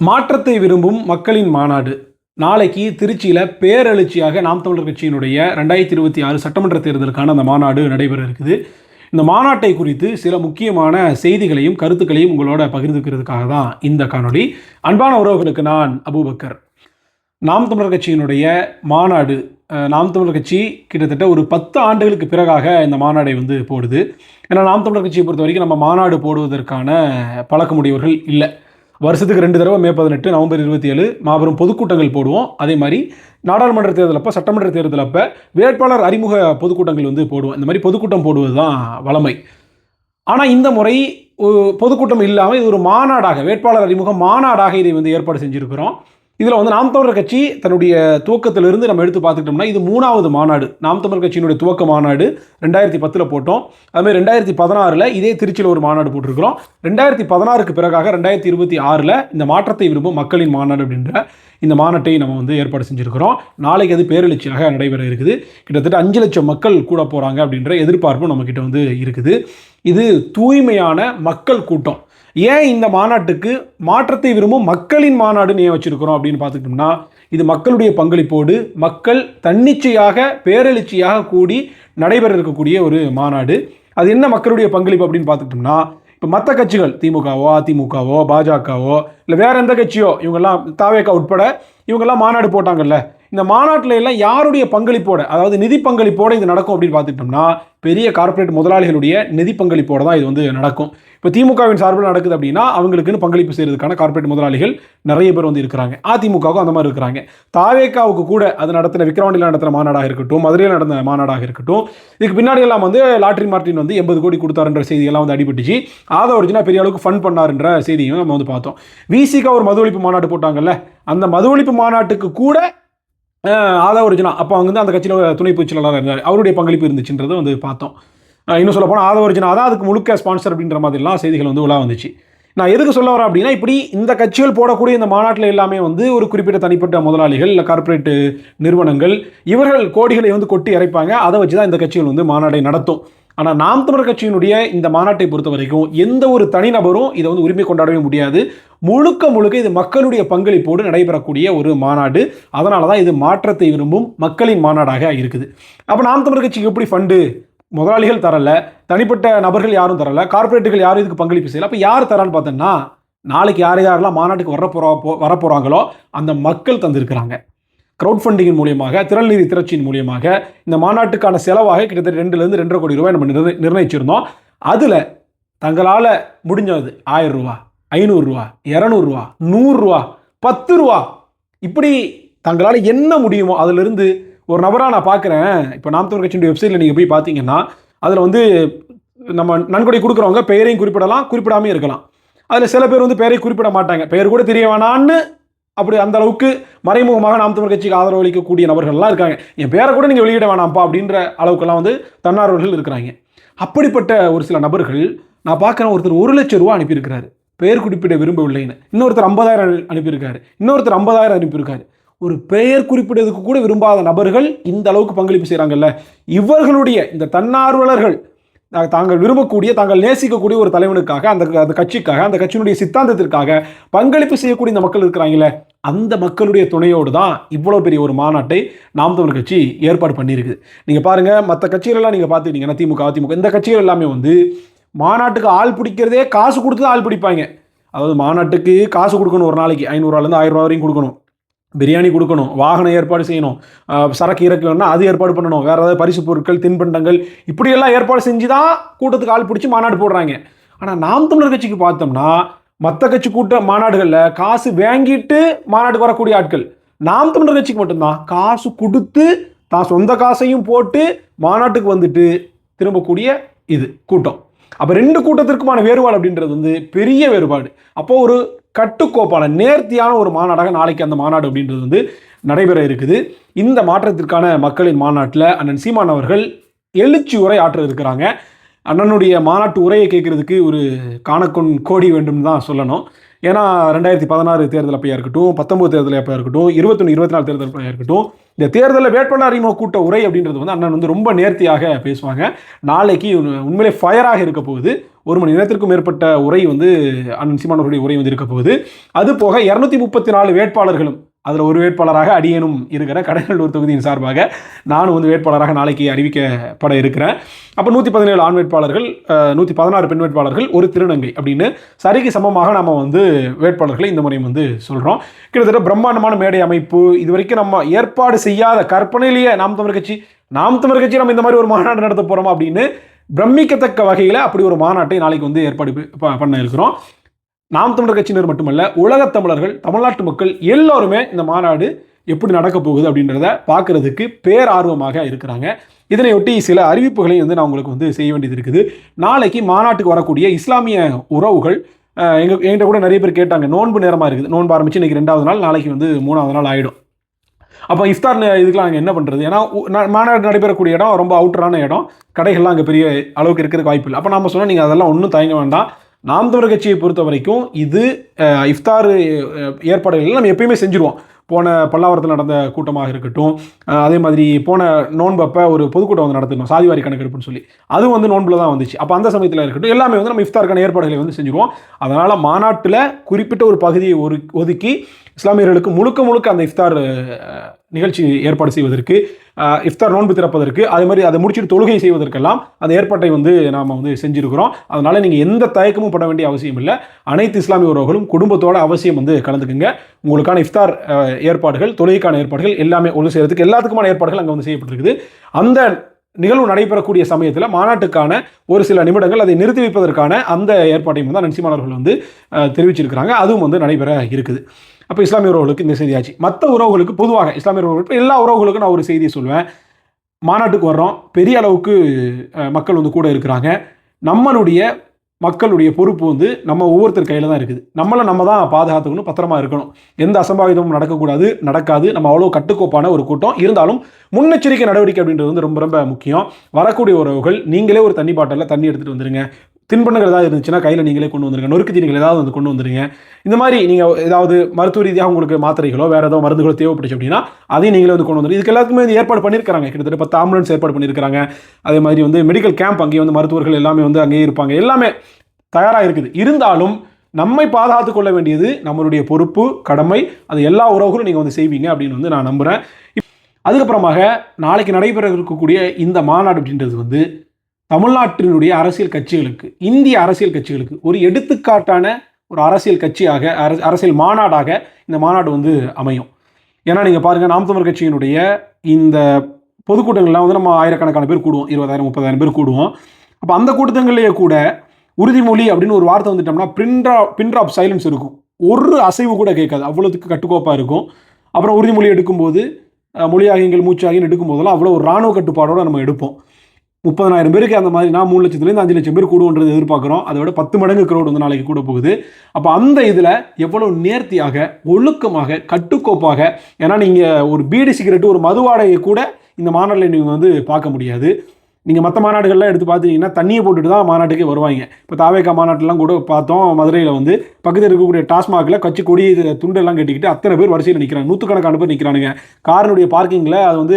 மாற்றத்தை விரும்பும் மக்களின் மாநாடு நாளைக்கு திருச்சியில் பேரெழுச்சியாக நாம் தமிழர் கட்சியினுடைய 2026 சட்டமன்ற தேர்தலுக்கான அந்த மாநாடு நடைபெற இருக்குது. இந்த மாநாட்டை குறித்து சில முக்கியமான செய்திகளையும் கருத்துக்களையும் உங்களோட பகிர்ந்துக்கிறதுக்காக தான் இந்த காணொளி. அன்பான உறவுகளுக்கு நான் அபூபக்கர். நாம் தமிழர் கட்சியினுடைய மாநாடு, நாம் தமிழர் கட்சி கிட்டத்தட்ட ஒரு 10 ஆண்டுகளுக்கு பிறகாக இந்த மாநாடை போடுது. ஏன்னா நாம் தமிழர் கட்சியை பொறுத்த வரைக்கும் நம்ம மாநாடு போடுவதற்கான பழக்கமுடையவர்கள் இல்லை. வருஷத்துக்கு 2 தடவை மே 18 நவம்பர் 27 மாபெரும் பொதுக்கூட்டங்கள் போடுவோம். அதே மாதிரி நாடாளுமன்ற தேர்தல் அப்போ, சட்டமன்ற தேர்தல் அப்போ வேட்பாளர் அறிமுக பொதுக்கூட்டங்கள் போடுவோம். இந்த மாதிரி பொதுக்கூட்டம் போடுவது தான் வழமை. ஆனால் இந்த முறை பொதுக்கூட்டம் இல்லாமல் இது ஒரு மாநாடாக, வேட்பாளர் அறிமுக மாநாடாக இதை ஏற்பாடு செஞ்சுருக்கிறோம். இதில் நாம் தமிழர் கட்சி தன்னுடைய துவக்கத்திலிருந்து நம்ம எடுத்து பார்த்துக்கிட்டோம்னா இது 3வது மாநாடு. நாம் தமிழர் கட்சியினுடைய துவக்க மாநாடு 2010 போட்டோம். அதுமாதிரி 2016 இதே திருச்சியில் ஒரு மாநாடு போட்டிருக்கிறோம். 2016க்கு பிறகாக 2026 இந்த மாற்றத்தை விரும்பும் மக்களின் மாநாடு அப்படின்ற இந்த மாநாட்டை நம்ம ஏற்பாடு செஞ்சுருக்கிறோம். நாளைக்கு அது பேரெழுச்சியாக நடைபெற இருக்குது. கிட்டத்தட்ட 5 லட்சம் மக்கள் கூட போகிறாங்க அப்படின்ற எதிர்பார்ப்பும் நம்மக்கிட்ட இருக்குது. இது தூய்மையான மக்கள் கூட்டம். ஏன் இந்த மாநாட்டுக்கு மாற்றத்தை விரும்பும் மக்களின் மாநாடுன்னு ஏன் வச்சிருக்கிறோம் அப்படின்னு பார்த்துக்கிட்டோம்னா, இது மக்களுடைய பங்களிப்போடு மக்கள் தன்னிச்சையாக பேரெழுச்சியாக கூடி நடைபெற இருக்கக்கூடிய ஒரு மாநாடு. அது என்ன மக்களுடைய பங்களிப்பு அப்படின்னு பார்த்துக்கிட்டோம்னா, இப்போ மற்ற கட்சிகள் திமுகவோ அதிமுகவோ பாஜகவோ இல்லை வேற எந்த கட்சியோ இவங்கெல்லாம் தாவேகா உட்பட இவங்கெல்லாம் மாநாடு போட்டாங்கல்ல, இந்த மாநாட்டில் எல்லாம் யாருடைய பங்களிப்போட, அதாவது நிதி பங்களிப்போடு இது நடக்கும் அப்படின்னு பார்த்துக்கிட்டோம்னா பெரிய கார்ப்பரேட் முதலாளிகளுடைய நிதி பங்களிப்போடு தான் இது நடக்கும். இப்போ திமுகவின் சார்பில் நடக்குது அப்படின்னா அவங்களுக்குன்னு பங்களிப்பு செய்கிறதுக்கான கார்ப்பரேட் முதலாளிகள் நிறைய பேர் இருக்கிறாங்க. அதிமுகவுக்கும் அந்த மாதிரி இருக்கிறாங்க. தாவேகாவுக்கு கூட அது நடத்தின விக்கிரவாண்டியில் நடத்தின மாநாடாக இருக்கட்டும், மதுரையில் நடந்த மாநாடாக இருக்கட்டும், இதுக்கு பின்னாடி எல்லாம் லாட்ரி மார்ட்டின் 80 கோடி கொடுத்தாருன்ற செய்தியெல்லாம் அடிபட்டுச்சு. ஆதவர்ஜினா பெரிய அளவுக்கு ஃபண்ட் பண்ணாருன்ற செய்தியும் நம்ம பார்த்தோம். விசிகா ஒரு மது ஒழிப்பு மாநாடு போட்டாங்கல்ல, அந்த மது ஒழிப்பு மாநாட்டுக்கு கூட ஆதவர்ஜினா அப்போ அந்த கட்சியில் துணை பொதுச் செயலாளராக இருந்தார், அவருடைய பங்களிப்பு இருந்துச்சுன்றதை பார்த்தோம். இன்னும் சொல்ல போனால் ஆதவர்ஜினா தான் அதுக்கு முழுக்க ஸ்பான்சர் அப்படின்ற மாதிரிலாம் செய்திகள் உலா வந்துச்சு. நான் எதுக்கு சொல்ல வரேன் அப்படின்னா, இப்படி இந்த கட்சிகள் போடக்கூடிய இந்த மாநாட்டில் எல்லாமே ஒரு குறிப்பிட்ட தனிப்பட்ட முதலாளிகள் இல்லை கார்ப்பரேட் நிறுவனங்கள் இவர்கள் கோடிகளை கொட்டி இறைப்பாங்க. அதை வச்சு தான் இந்த கட்சிகள் மாநாடை நடத்தும். ஆனால் நாம் தமிழர் கட்சியினுடைய இந்த மாநாட்டை பொறுத்த வரைக்கும் எந்த ஒரு தனிநபரும் இதை உரிமை கொண்டாடவே முடியாது. முழுக்க இது மக்களுடைய பங்களிப்போடு நடைபெறக்கூடிய ஒரு மாநாடு. அதனால தான் இது மாற்றத்தை விரும்பும் மக்களின் மாநாடாக இருக்குது. அப்போ நாம் தமிழர் கட்சிக்கு எப்படி ஃபண்டு? முதலாளிகள் தரல, தனிப்பட்ட நபர்கள் யாரும் தரல, கார்ப்பரேட்டுகள் யாரும் இதுக்கு பங்களிப்பு செய்யல. அப்போ யார் தரான்னு பார்த்தோன்னா, நாளைக்கு யாரெல்லாம் மாநாட்டுக்கு வரப்போகிறாங்களோ அந்த மக்கள் தந்திருக்கிறாங்க. க்ரௌட் ஃபண்டிங்கின் மூலியமாக, திரள் நிதி திரட்சியின் மூலியமாக இந்த மாநாட்டுக்கான செலவாக கிட்டத்தட்ட 2 to 2.5 கோடி ரூபாய் நம்ம நிர்ணயிச்சிருந்தோம். அதில் தங்களால் முடிஞ்சது 1000 ரூபா, 500 ரூபா, 200 ரூபா, 100 ரூபா, 10 ரூபா, இப்படி தங்களால் என்ன முடியுமோ அதிலிருந்து ஒரு நபராக நான் பார்க்குறேன். இப்போ நாம் தமிழர் கட்சியுடைய வெப்சைட்டில் நீங்கள் போய் பார்த்தீங்கன்னா அதில் நம்ம நன்கொடை கொடுக்குறவங்க பெயரையும் குறிப்பிடலாம், குறிப்பிடாமே இருக்கலாம். அதில் சில பேர் பெயரை குறிப்பிட மாட்டாங்க, பெயர் கூட தெரிய வேணான்னு அப்படி அந்த அளவுக்கு மறைமுகமாக நாம் தமிழர் கட்சிக்கு ஆதரவு அளிக்கக்கூடிய நபர்கள்லாம் இருக்காங்க. என் பேரை கூட நீங்கள் வெளியிட வேணாம்ப்பா அப்படின்ற அளவுக்கெல்லாம் தன்னார்வர்கள் இருக்கிறாங்க. அப்படிப்பட்ட ஒரு சில நபர்கள் நான் பார்க்குறேன். ஒருத்தர் 1 லட்சம் ரூபா அனுப்பியிருக்கிறாரு, பெயர் குறிப்பிட விரும்பவில்லைன்னு. இன்னொருத்தர் 50,000 அனுப்பியிருக்காரு, இன்னொருத்தர் 50,000 அனுப்பியிருக்காரு. ஒரு பெயர் குறிப்பிடுறதுக்கு கூட விரும்பாத நபர்கள் இந்த அளவுக்கு பங்களிப்பு செய்கிறாங்கல்ல, இவர்களுடைய இந்த தன்னார்வலர்கள் தாங்கள் விரும்பக்கூடிய, தாங்கள் நேசிக்கக்கூடிய ஒரு தலைவனுக்காக, அந்த கட்சிக்காக, அந்த கட்சியினுடைய சித்தாந்தத்திற்காக பங்களிப்பு செய்யக்கூடிய இந்த மக்கள் இருக்கிறாங்களே, அந்த மக்களுடைய துணையோடு தான் இவ்வளோ பெரிய ஒரு மாநாட்டை நாம் தமிழர் கட்சி ஏற்பாடு பண்ணியிருக்குது. நீங்கள் பாருங்கள், மற்ற கட்சிகளெல்லாம் நீங்கள் பார்த்துக்கிட்டீங்கன்னா திமுக அதிமுக இந்த கட்சிகள் எல்லாமே மாநாட்டுக்கு ஆள் பிடிக்கிறதே காசு கொடுத்து தான் ஆள் பிடிப்பாங்க. அதாவது மாநாட்டுக்கு காசு கொடுக்கணும், ஒரு நாளைக்கு 500 1000 ரூபா வரைக்கும் கொடுக்கணும், பிரியாணி கொடுக்கணும், வாகனம் ஏற்பாடு செய்யணும், சரக்கு இறக்கணும்னா அது ஏற்பாடு பண்ணணும், வேறு ஏதாவது பரிசு பொருட்கள் தின்பண்டங்கள் இப்படியெல்லாம் ஏற்பாடு செஞ்சு தான் கூட்டத்துக்கு ஆள் பிடிச்சி மாநாடு போடுறாங்க. ஆனால் நாம் தமிழர் கட்சிக்கு பார்த்தோம்னா மற்ற கட்சி மாநாடுகளில் காசு வாங்கிட்டு மாநாட்டுக்கு வரக்கூடிய ஆட்கள், நாம் தமிழர் கட்சிக்கு மட்டும்தான் காசு கொடுத்து தான் சொந்த காசையும் போட்டு மாநாட்டுக்கு திரும்பக்கூடிய இது கூட்டம். அப்போ 2 கூட்டத்திற்குமான வேறுபாடு அப்படின்றது பெரிய வேறுபாடு. அப்போது ஒரு கட்டுக்கோப்பான நேர்த்தியான ஒரு மாநாடாக நாளைக்கு அந்த மாநாடு அப்படின்றது நடைபெற இருக்குது. இந்த மாற்றத்திற்கான மக்களின் மாநாட்டில் அண்ணன் சீமான் அவர்கள் எழுச்சி உரை ஆற்ற இருக்கிறாங்க. அண்ணனுடைய மாநாட்டு உரையை கேட்கறதுக்கு ஒரு காணக்கொன் கோடி வேண்டும் தான் சொல்லணும். ஏன்னா 2016 தேர்தல் அப்பையா இருக்கட்டும், 19 தேர்தல் அப்பையா இருக்கட்டும், 21, 24 தேர்தல் அப்பையா இருக்கட்டும், இந்த தேர்தலில் வேட்பாளர் அறிமுக கூட்ட உரை அப்படின்றது வந்து அண்ணன் வந்து ரொம்ப நேர்த்தியாக பேசுவாங்க. நாளைக்கு உண்மையிலே ஃபயராக இருக்க போகுது. 1 மணி நேரத்திற்கும் மேற்பட்ட உரை வந்து அண்ணன் சீமான் அவர்களுடைய உரை வந்து இருக்க போகுது. அது போக 234 வேட்பாளர்களும் அதில் ஒரு வேட்பாளராக அடியேனும் இருக்கிற கடலூர் தொகுதியின் சார்பாக நானும் வந்து வேட்பாளராக நாளைக்கு அறிவிக்கப்பட இருக்கிறேன். அப்போ 117 ஆண் வேட்பாளர்கள், 116 பெண் வேட்பாளர்கள், ஒரு திருநங்கை அப்படின்னு சரிக்கு சமமாக நம்ம வந்து வேட்பாளர்களை இந்த முறையும் வந்து சொல்கிறோம். கிட்டத்தட்ட பிரம்மாண்டமான மேடை அமைப்பு, இது வரைக்கும் நம்ம ஏற்பாடு செய்யாத கற்பனையிலேயே நாம் தமிழர் கட்சி நம்ம இந்த மாதிரி ஒரு மாநாடு நடத்த போகிறோமா அப்படின்னு பிரமிக்கத்தக்க வகையில் அப்படி ஒரு மாநாட்டை நாளைக்கு வந்து ஏற்பாடு பண்ண இருக்கிறோம். நாம் தமிழர் கட்சியினர் மட்டுமல்ல, உலகத் தமிழர்கள், தமிழ்நாட்டு மக்கள் எல்லோருமே இந்த மாநாடு எப்படி நடக்க போகுது அப்படின்றத பார்க்கறதுக்கு பேரார்வமாக இருக்கிறாங்க. இதனையொட்டி சில அறிவிப்புகளையும் வந்து நான் உங்களுக்கு வந்து செய்ய வேண்டியது இருக்குது. நாளைக்கு மாநாட்டுக்கு வரக்கூடிய இஸ்லாமிய உறவுகள் என்கிட்ட கூட நிறைய பேர் கேட்டாங்க, நோன்பு நேரமாக இருக்குது, நோன்பு ஆரம்பிச்சு இன்னைக்கு 2வது நாள், நாளைக்கு வந்து 3வது நாள் ஆகிடும். அப்போ இஃப்தார் இதுக்கெலாம் அங்கே என்ன பண்ணுறது? ஏன்னா மாநாடு நடைபெறக்கூடிய இடம் ரொம்ப அவுட்டரான இடம், கடைகள்லாம் அங்கே பெரிய அளவுக்கு இருக்கிறதுக்கு வாய்ப்பு இல்லை. அப்போ நம்ம சொன்னால் நீங்கள் அதெல்லாம் ஒன்றும் தயங்க வேண்டாம். நாம் தமிழர் கட்சியை பொறுத்த வரைக்கும் இது இஃப்தார் ஏற்பாடுகள் நம்ம எப்பயுமே செஞ்சுருவோம். போன பல்லாவரத்தில் நடந்த கூட்டமாக இருக்கட்டும், அதே மாதிரி போன நோன்பு அப்போ ஒரு பொதுக்கூட்டம் வந்து நடத்தணும், சாதிவாரி கணக்கெடுப்புன்னு சொல்லி, அதுவும் வந்து நோன்பில் தான் வந்துச்சு. அப்போ அந்த சமயத்தில் இருக்கட்டும், எல்லாமே வந்து நம்ம இஃப்தாருக்கான ஏற்பாடுகளை வந்து செஞ்சுருவோம். அதனால் மாநாட்டில் குறிப்பிட்ட ஒரு பகுதியை ஒதுக்கி இஸ்லாமியர்களுக்கு முழுக்க அந்த இஃப்தார் நிகழ்ச்சி ஏற்பாடு செய்வதற்கு, இஃப்தார் நோன்பு திறப்பதற்கு, அதே மாதிரி அதை முடிச்சுட்டு தொழுகை செய்வதற்கெல்லாம் அந்த ஏற்பாட்டை வந்து நாம் வந்து செஞ்சுருக்கிறோம். அதனால் நீங்கள் எந்த தயக்கமும் பட வேண்டிய அவசியம் இல்லை. அனைத்து இஸ்லாமிய உறவுகளும் குடும்பத்தோட அவசியம் வந்து கலந்துக்குங்க. உங்களுக்கான இஃப்தார் ஏற்பாடுகள், தொழுகைக்கான ஏற்பாடுகள் எல்லாமே ஒன்று செய்யறதுக்கு எல்லாத்துக்குமான ஏற்பாடுகள் அங்கே வந்து செய்யப்பட்டிருக்குது. அந்த நிகழ்வு நடைபெறக்கூடிய சமயத்தில் மாநாட்டுக்கான ஒரு சில நிமிடங்கள் அதை நிறுத்தி வைப்பதற்கான அந்த ஏற்பாட்டையும் வந்து சீமான் அவர்கள் வந்து தெரிவிச்சிருக்கிறாங்க. அதுவும் வந்து நடைபெற இருக்குது. அப்போ இஸ்லாமிய உறவுகளுக்கு இந்த செய்தியாச்சு. மற்ற உறவுகளுக்கு பொதுவாக இஸ்லாமிய உறவுகளுக்கு எல்லா உறவுகளுக்கும் நான் ஒரு செய்தியை சொல்வேன். மாநாட்டுக்கு வர்றோம், பெரிய அளவுக்கு மக்கள் வந்து கூட இருக்கிறாங்க. நம்மளுடைய மக்களுடைய பொறுப்பு வந்து நம்ம ஒவ்வொருத்தர் கையில் தான் இருக்குது. நம்ம தான் பாதுகாத்துக்கணும், பத்திரமா இருக்கணும். எந்த அசம்பாவிதமும் நடக்காது. நம்ம அவ்வளோ கட்டுக்கோப்பான ஒரு கூட்டம். இருந்தாலும் முன்னெச்சரிக்கை நடவடிக்கை அப்படின்றது வந்து ரொம்ப ரொம்ப முக்கியம். வரக்கூடிய உறவுகள் நீங்களே ஒரு தண்ணி பாட்டிலில் தண்ணி எடுத்துகிட்டு வந்துடுங்க. தின்பண்டங்கள் ஏதாவது இருந்துச்சுன்னா கையில் நீங்களே கொண்டு வந்துருங்க. நொறுக்கு தீனிகள் ஏதாவது வந்து கொண்டு வந்துருங்க. இந்த மாதிரி நீங்கள் ஏதாவது மருத்துவ ரீதியாக உங்களுக்கு மாத்திரைகளோ வேறு ஏதோ மருந்துகளோ தேவைப்படுச்சு அப்படின்னா அதையும் நீங்களே வந்து கொண்டு வந்துருங்க. இதுக்கு எல்லாத்துக்குமே வந்து ஏற்பாடு பண்ணியிருக்காங்க. கிட்டத்தட்ட 10 ஆம்புலன்ஸ் ஏற்பாடு பண்ணியிருக்காங்க. அதே மாதிரி வந்து மெடிக்கல் கேம்ப் அங்கேயே வந்து மருத்துவர்கள் எல்லாமே வந்து அங்கேயே இருப்பாங்க. எல்லாமே தயாராக இருக்குது. இருந்தாலும் நம்மை பாதுகாத்து கொள்ள வேண்டியது நம்மளுடைய பொறுப்பு, கடமை. அது எல்லா உறவுகளும் நீங்கள் வந்து செய்வீங்க அப்படின்னு வந்து நான் நம்புகிறேன். அதுக்கப்புறமாக நாளைக்கு நடைபெற இருக்கக்கூடிய இந்த மாநாடு அப்படின்றது வந்து தமிழ்நாட்டினுடைய அரசியல் கட்சிகளுக்கு, இந்திய அரசியல் கட்சிகளுக்கு ஒரு எடுத்துக்காட்டான ஒரு அரசியல் கட்சியாக, அரசியல் மாநாடாக இந்த மாநாடு வந்து அமையும். ஏன்னா நீங்கள் பாருங்கள், நாம் தமிழர் கட்சியினுடைய இந்த பொதுக்கூட்டங்கள்லாம் வந்து நம்ம ஆயிரக்கணக்கான பேர் கூடுவோம், 20,000 30,000 பேர் கூடுவோம். அப்போ அந்த கூட்டங்களிலேயே கூட உறுதிமொழி அப்படின்னு ஒரு வார்த்தை வந்துட்டோம்னா பின் ட்ராப் சைலன்ஸ் இருக்கும். ஒரு அசைவு கூட கேட்காது, அவ்வளோத்துக்கு கட்டுக்கோப்பாக இருக்கும். அப்புறம் உறுதிமொழி எடுக்கும்போது மொழியாகியங்கள் மூச்சாகின்னு எடுக்கும்போதெல்லாம் அவ்வளோ ஒரு இராணுவ கட்டுப்பாடோடு நம்ம எடுப்போம். 30,000 பேருக்கு அந்த மாதிரி நான் 3 லட்சத்துலேருந்து 5 லட்சம் பேர் கூடுன்றது எதிர்பார்க்குறோம். அதை விட 10 மடங்கு க்ரௌட் வந்து நாளைக்கு கூட போகுது. அப்போ அந்த இதில் எவ்வளோ நேர்த்தியாக, ஒழுக்கமாக, கட்டுக்கோப்பாக, ஏன்னா நீங்கள் ஒரு பீடி சிகரெட்டு, ஒரு மதுவாடையை கூட இந்த மாநாட்டில் நீங்கள் வந்து பார்க்க முடியாது. நீங்கள் மற்ற மாநாடுகள்லாம் எடுத்து பார்த்தீங்கன்னா தண்ணியை போட்டுட்டு தான் மாநாட்டுக்கே வருவாங்க. இப்போ தாவேக்கா மாநாட்டிலாம் கூட பார்த்தோம், மதுரையில் வந்து பக்கத்தில் இருக்கக்கூடிய டாஸ்மாகில் கட்சி கொடி துண்டெல்லாம் கட்டிக்கிட்டு அத்தனை பேர் வரிசையில் நிற்கிறாங்க. 100கணக்கான பேர் நிற்கிறானுங்க. காரினுடைய பார்க்கிங்கில் அது வந்து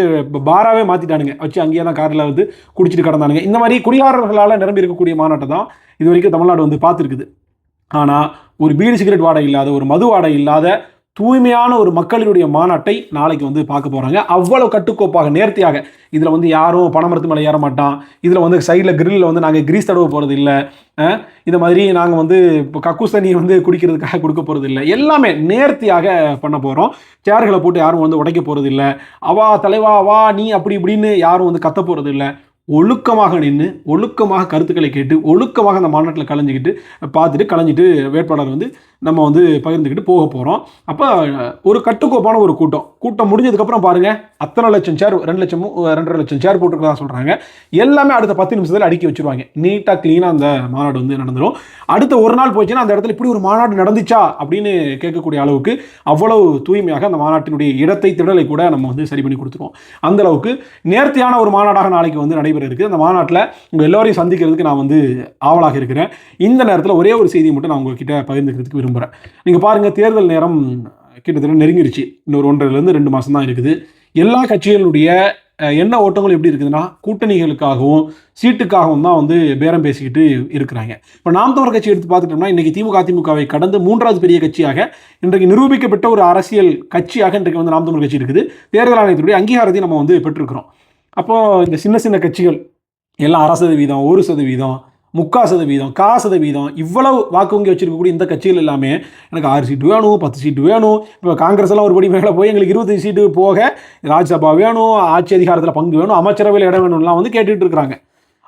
பாராவே மாற்றிட்டானுங்க, வச்சு அங்கேயே தான் காரில் வந்து குடிச்சிட்டு கிடந்தானுங்க. இந்த மாதிரி குடிகாரர்களால் நிரம்பி இருக்கக்கூடிய மாநாட்டை தான் இது வரைக்கும் தமிழ்நாடு வந்து பார்த்துருக்குது. ஆனால் ஒரு பீடி சிகரெட் வாடகை இல்லாத, ஒரு மது வாடகை இல்லாத தூய்மையான ஒரு மக்களினுடைய மாநாட்டை நாளைக்கு வந்து பார்க்க போகிறாங்க. அவ்வளோ கட்டுக்கோப்பாக, நேர்த்தியாக. இதில் வந்து யாரும் பனைமரத்து மேலே ஏற மாட்டான். இதில் வந்து சைடில் கிரில்லில் வந்து நாங்கள் கிரீஸ் தடவை போகிறது இல்லை. இந்த மாதிரி நாங்கள் வந்து இப்போ கக்கூஸ் தண்ணியை வந்து குடிக்கிறதுக்காக கொடுக்க போகிறது இல்லை. எல்லாமே நேர்த்தியாக பண்ண போகிறோம். சேர்களை போட்டு யாரும் வந்து உடைக்க போகிறது இல்லை. அவா தலைவா வா நீ அப்படி இப்படின்னு யாரும் வந்து கத்த போகிறது இல்லை. ஒழுக்கமாக நின்று, ஒழுக்கமாக கருத்துக்களை கேட்டு, ஒழுக்கமாக அந்த மாநாட்டில் கலைஞ்சிட்டு வேட்பாளர் வந்து நம்ம வந்து பகிர்ந்துக்கிட்டு போக போகிறோம். அப்போ ஒரு கட்டுக்கோப்பான ஒரு கூட்டம் முடிஞ்சதுக்கப்புறம் பாருங்கள், அத்தனை லட்சம் சேர், 2 லட்சம் 2.5 லட்சம் சேர் போட்டுருக்கதா சொல்கிறாங்க. எல்லாமே அடுத்த 10 நிமிஷத்தில் அடுக்கி வச்சுருவாங்க. நீட்டாக க்ளீனாக அந்த மாநாடு வந்து நடந்துடும். அடுத்த ஒரு நாள் போச்சுன்னா அந்த இடத்துல இப்படி ஒரு மாநாடு நடந்துச்சா அப்படின்னு கேட்கக்கூடிய அளவுக்கு அவ்வளவு தூய்மையாக அந்த மாநாட்டினுடைய இடத்தை, திடலை கூட நம்ம வந்து சரி பண்ணி கொடுத்துருவோம். அந்தளவுக்கு நேர்த்தியான ஒரு மாநாடாக நாளைக்கு வந்து நடைபெற இருக்குது. அந்த மாநாட்டில் உங்கள் எல்லோரையும் சந்திக்கிறதுக்கு நான் வந்து ஆவலாக இருக்கிறேன். இந்த நேரத்தில் ஒரே ஒரு செய்தியை மட்டும் நான் உங்கள்கிட்ட பகிர்ந்துக்கிறதுக்கு விரும்புகிறேன். விரும்புகிறேன். நீங்கள் பாருங்கள், தேர்தல் நேரம் கிட்டத்தட்ட நெருங்கிருச்சு. இன்னொரு 1.5 to 2 மாதம் தான் இருக்குது. எல்லா கட்சிகளுடைய என்ன ஓட்டங்கள் எப்படி இருக்குதுன்னா, கூட்டணிகளுக்காகவும் சீட்டுக்காகவும் தான் வந்து பேரம் பேசிக்கிட்டு இருக்கிறாங்க. இப்போ நாம் தமிழர் கட்சி எடுத்து பார்த்துட்டோம்னா, இன்றைக்கி அதிமுகவை கடந்து 3வது பெரிய கட்சியாக இன்றைக்கு நிரூபிக்கப்பட்ட ஒரு அரசியல் கட்சியாக இன்றைக்கு வந்து நாம் தமிழர் கட்சி இருக்குது. தேர்தல் ஆணையத்துடைய அங்கீகாரத்தையும் நம்ம வந்து பெற்றிருக்கிறோம். அப்போது இந்த சின்ன சின்ன கட்சிகள் எல்லாம் 1% 1%, 3/4%, 1/4% இவ்வளவு வாக்கு வங்கி வச்சிருக்கக்கூடிய இந்த கட்சிகள் எல்லாமே எனக்கு 6 சீட்டு வேணும், 10 சீட்டு வேணும். இப்போ காங்கிரஸ் எல்லாம் ஒருபடி மேலே போய் எங்களுக்கு 25 சீட்டு போக ராஜ்யசபா வேணும், ஆட்சி அதிகாரத்தில் பங்கு வேணும், அமைச்சரவையில் இடம் வேணும்லாம் வந்து கேட்டுட்டு இருக்கிறாங்க.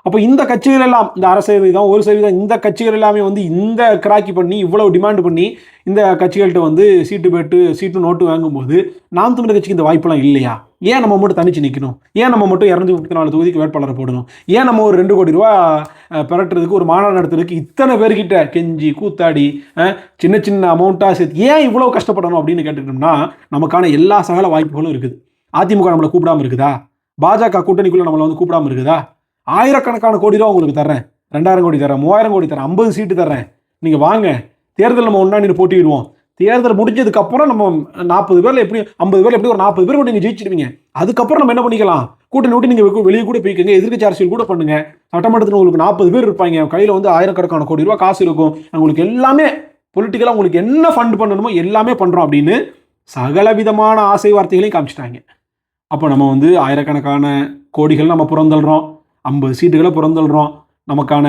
அப்போ இந்த கட்சிகள் எல்லாம் இந்த 1%, 1% இந்த கட்சிகள் எல்லாமே வந்து இந்த கிராக்கி பண்ணி இவ்வளவு டிமாண்ட் பண்ணி இந்த கட்சிகள்கிட்ட வந்து சீட்டு நோட்டு வாங்கும்போது நாம் தமிழர் கட்சிக்கு இந்த வாய்ப்பெல்லாம் இல்லையா? ஏன் நம்ம மட்டும் தனிச்சு நிற்கணும்? ஏன் நம்ம மட்டும் 234 தொகுதிக்கு வேட்பாளரை போடணும்? ஏன் நம்ம ஒரு 2 கோடி ரூபா பெறட்டுறதுக்கு ஒரு மாநாடு நடத்துறதுக்கு இத்தனை பேர்கிட்ட கெஞ்சி கூத்தாடி சின்ன சின்ன அமௌண்ட்டாக சேர்த்து ஏன் இவ்வளோ கஷ்டப்படணும் அப்படின்னு கேட்டுக்கிட்டோம்னா, நமக்கான எல்லா சகல வாய்ப்புகளும் இருக்குது. அதிமுக நம்மளை கூப்பிடாமல் இருக்குதா? பாஜக கூட்டணிக்குள்ளே நம்மளை வந்து கூப்பிடாமல் இருக்குதா? ஆயிரக்கணக்கான கோடி ரூபா உங்களுக்கு தர்றேன், 2000 கோடி தரேன், 3000 கோடி தரேன், 50 சீட்டு தர்றேன், நீங்கள் வாங்க, தேர்தல் நம்ம ஒன்றா நின்று போட்டிடுவோம். தேர்தல் முடிஞ்சதுக்கப்புறம் நம்ம 40 பேரில் எப்படி 50 பேரில் எப்படி ஒரு 40 பேர் கூட நீங்கள் ஜெயிச்சிடுவீங்க. அதுக்கப்புறம் நம்ம என்ன பண்ணிக்கலாம், கூட்டணி விட்டு நீங்கள் வெளியே கூட போய்க்கங்க, எதிர்க்கட்சி அரசியல் கூட பண்ணுங்க. சட்டமன்றத்தில் உங்களுக்கு 40 பேர் இருப்பாங்க, கையில் வந்து ஆயிரக்கணக்கான கோடி ரூபா காசு இருக்கும், உங்களுக்கு எல்லாமே பொலிட்டிக்கலாக உங்களுக்கு என்ன ஃபண்ட் பண்ணணுமோ எல்லாமே பண்ணுறோம் அப்படின்னு சகல விதமான ஆசை வார்த்தைகளையும் காமிச்சிட்டாங்க. அப்போ நம்ம வந்து ஆயிரக்கணக்கான கோடிகள் நம்ம புறந்தள்ளுறோம், 50 சீட்டுகளை புறந்தள்ளுறோம், நமக்கான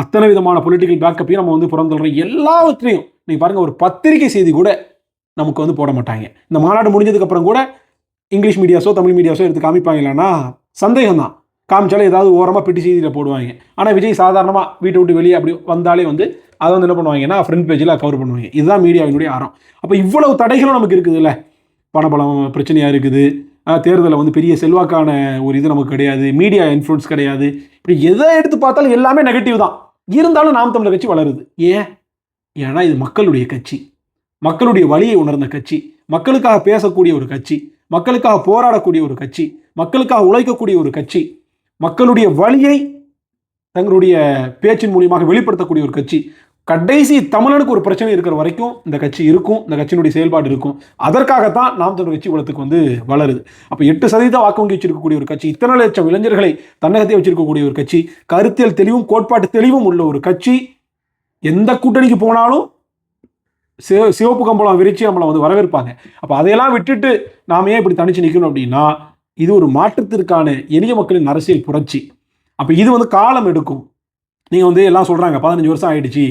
அத்தனை விதமான பொலிட்டிக்கல் பேக்கப்பையும் நம்ம வந்து புறந்தள்ளுறோம். எல்லாவற்றையும் நீங்கள் பாருங்கள், ஒரு பத்திரிகை செய்தி கூட நமக்கு வந்து போட மாட்டாங்க. இந்த மாநாடு முடிஞ்சதுக்கப்புறம் கூட இங்கிலீஷ் மீடியாஸோ தமிழ் மீடியாஸோ எடுத்து காமிப்பாங்களான்னா சந்தேகம் தான். காமிச்சாலும் ஏதாவது ஓரமாக பெட்டி செய்தியில் போடுவாங்க. ஆனால் விஜய் சாதாரணமாக வீட்டை விட்டு வெளியே அப்படி வந்தாலே வந்து அதை வந்து என்ன பண்ணுவாங்கன்னா ஃப்ரண்ட் பேஜில் கவர் பண்ணுவாங்க. இதுதான் மீடியாவினுடைய ஆரம். அப்போ இவ்வளவு தடைகளும் நமக்கு இருக்குது இல்லை, பணபலம் பிரச்சனையாக இருக்குது, தேர்தலில் வந்து பெரிய செல்வாக்கான ஒரு இது நமக்கு கிடையாது, மீடியா இன்ஃப்ளூன்ஸ் கிடையாது, இப்படி எதை எடுத்து பார்த்தாலும் எல்லாமே நெகட்டிவ் தான். இருந்தாலும் நாம் தமிழர் கட்சி வளருது. ஏன்னா இது மக்களுடைய கட்சி, மக்களுடைய வலியை உணர்ந்த கட்சி, மக்களுக்காக பேசக்கூடிய ஒரு கட்சி, மக்களுக்காக போராடக்கூடிய ஒரு கட்சி, மக்களுக்காக உழைக்கக்கூடிய ஒரு கட்சி, மக்களுடைய வலியை தங்களுடைய பேச்சின் மூலியமாக வெளிப்படுத்தக்கூடிய ஒரு கட்சி. கடைசி தமிழனுக்கு ஒரு பிரச்சனை இருக்கிற வரைக்கும் இந்த கட்சி இருக்கும், இந்த கட்சியினுடைய செயல்பாடு இருக்கும். அதற்காகத்தான் நாம் தமிழர் கட்சி இவ்வளத்துக்கு வந்து வளருது. அப்போ 8% வாக்கு வங்கி வச்சிருக்கக்கூடிய ஒரு கட்சி, இத்தனை லட்சம் இளைஞர்களை தன்னகத்தை வச்சிருக்கக்கூடிய ஒரு கட்சி, கருத்தியல் தெளிவும் கோட்பாட்டு தெளிவும் உள்ள ஒரு கட்சி, எந்த கூட்டணிக்கு போனாலும் சிவப்பு கம்பளம் விரிச்சு நம்மளை வந்து வரவேற்பாங்க. அப்போ அதையெல்லாம் விட்டுட்டு நாம ஏன் இப்படி தனிச்சு நிற்கணும் அப்படின்னா, இது ஒரு மாற்றத்திற்கான எளிய மக்களின் அரசியல் புரட்சி. அப்போ இது வந்து காலம் எடுக்கும். நீங்கள் வந்து எல்லாம் சொல்கிறாங்க 15 வருஷம் ஆகிடுச்சு,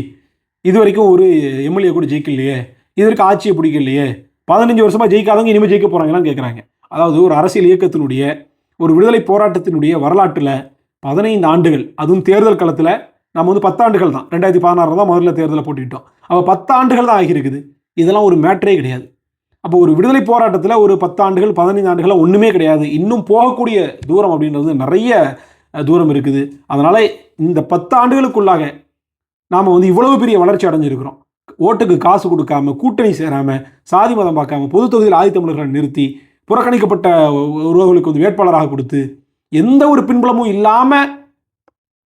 இது வரைக்கும் ஒரு எம்எல்ஏ கூட ஜெயிக்கலையே, இது வரைக்கும் ஆட்சியை பிடிக்கலையே, 15 வருஷமாக ஜெயிக்காதவங்க இனிமேல் ஜெயிக்க போகிறாங்களான்னு கேட்குறாங்க. அதாவது ஒரு அரசியல் இயக்கத்தினுடைய ஒரு விடுதலை போராட்டத்தினுடைய வரலாற்றில் 15 ஆண்டுகள், அதுவும் தேர்தல் களத்தில் நம்ம வந்து 10 ஆண்டுகள் தான், 2016 தான் முதல்ல தேர்தலை போட்டுக்கிட்டோம். அப்போ 10 ஆண்டுகள் தான் ஆகியிருக்குது. இதெல்லாம் ஒரு மேட்டரே கிடையாது. அப்போ ஒரு விடுதலை போராட்டத்தில் ஒரு 10 ஆண்டுகள் 15 ஆண்டுகள் ஒன்றுமே கிடையாது. இன்னும் போகக்கூடிய தூரம் அப்படின்றது நிறைய தூரம் இருக்குது. அதனால் இந்த 10 ஆண்டுகளுக்குள்ளாக நாம் வந்து இவ்வளவு பெரிய வளர்ச்சி அடைஞ்சிருக்கிறோம். ஓட்டுக்கு காசு கொடுக்காம, கூட்டணி சேராமல், சாதி மதம் பார்க்காம, பொது தொகுதியில் ஆதித்தமிழர்களை நிறுத்தி, புறக்கணிக்கப்பட்ட உறவுகளுக்கு வந்து வேட்பாளராக கொடுத்து, எந்த ஒரு பின்புலமும் இல்லாமல்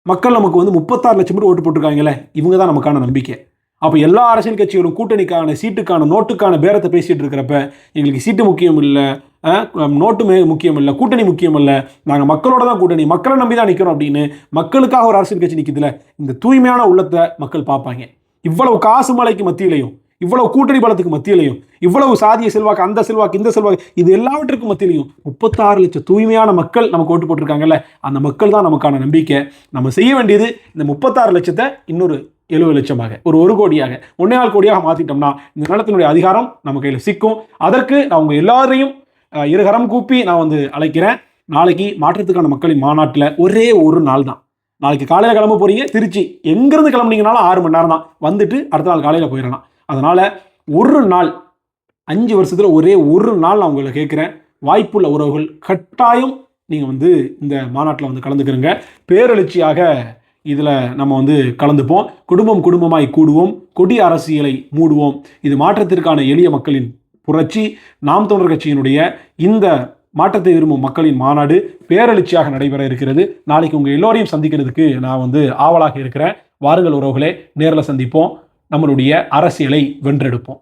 மக்கள் நமக்கு வந்து 36 லட்சம் பேர் ஓட்டு போட்டிருக்காங்களே, இவங்க தான் நமக்கான நம்பிக்கை. அப்போ எல்லா அரசியல் கட்சிகளும் கூட்டணிக்கான சீட்டுக்கான நோட்டுக்கான பேரத்தை பேசிகிட்டு இருக்கிறப்ப, எங்களுக்கு சீட்டு முக்கியம் இல்லை, நோட்டு முக்கியம் இல்லை, கூட்டணி முக்கியம் இல்லை, நாங்கள் மக்களோட தான் கூட்டணி, மக்களை நம்பி தான் நிற்கிறோம் அப்படின்னு மக்களுக்காக ஒரு அரசியல் கட்சி நிற்கிறதுல இந்த தூய்மையான உள்ளத்தை மக்கள் பார்ப்பாங்க. இவ்வளவு காசு மலைக்கு மத்தியிலையும், இவ்வளவு கூட்டணி பலத்துக்கு மத்தியிலையும், இவ்வளவு சாதிய செல்வாக்கு, அந்த செல்வாக்கு, இந்த செல்வாக்கு, இது எல்லாவற்றுக்கும் மத்தியிலையும் 36 லட்சம் தூய்மையான மக்கள் நமக்கு ஓட்டு போட்டிருக்காங்கல்ல, அந்த மக்கள் தான் நமக்கான நம்பிக்கை. நம்ம செய்ய வேண்டியது இந்த 36 லட்சத்தை இன்னொரு 70 லட்சமாக, ஒரு கோடியாக, 1.25 கோடியாக மாற்றிட்டோம்னா இந்த நிலத்தினுடைய அதிகாரம் நம்ம கையில் சிக்கும். அதற்கு நான் உங்கள் எல்லாரையும் இருகரம் கூப்பி நான் வந்து அழைக்கிறேன். நாளைக்கு மாற்றத்துக்கான மக்களின் மாநாட்டில் ஒரே ஒரு நாள் தான். நாளைக்கு காலையில் கிளம்ப போகிறீங்க, திருச்சி எங்கேருந்து கிளம்புனீங்கனாலும் 6 மணி நேரம் தான், வந்துட்டு அடுத்த நாள் காலையில் போயிடலாம். அதனால் ஒரு நாள், 5 வருஷத்தில் ஒரே ஒரு நாள் நான் உங்களை கேட்குறேன். வாய்ப்புள்ள உறவுகள் கட்டாயம் நீங்கள் வந்து இந்த மாநாட்டில் வந்து கலந்துக்கிறங்க. பேரெழுச்சியாக இதில் நம்ம வந்து கலந்துப்போம். குடும்பம் குடும்பமாய் கூடுவோம், கொடி அரசியலை மூடுவோம். இது மாற்றத்திற்கான எளிய மக்களின் புரட்சி. நாம் தமிழர் கட்சியினுடைய இந்த மாற்றத்தை விரும்பும் மக்களின் மாநாடு பேரெழுச்சியாக நடைபெற இருக்கிறது. நாளைக்கு உங்கள் எல்லோரையும் சந்திக்கிறதுக்கு நான் வந்து ஆவலாக இருக்கிறேன். வாருங்கள் உறவுகளே, நேரில் சந்திப்போம். நம்மளுடைய அரசியலை வென்றெடுப்போம்.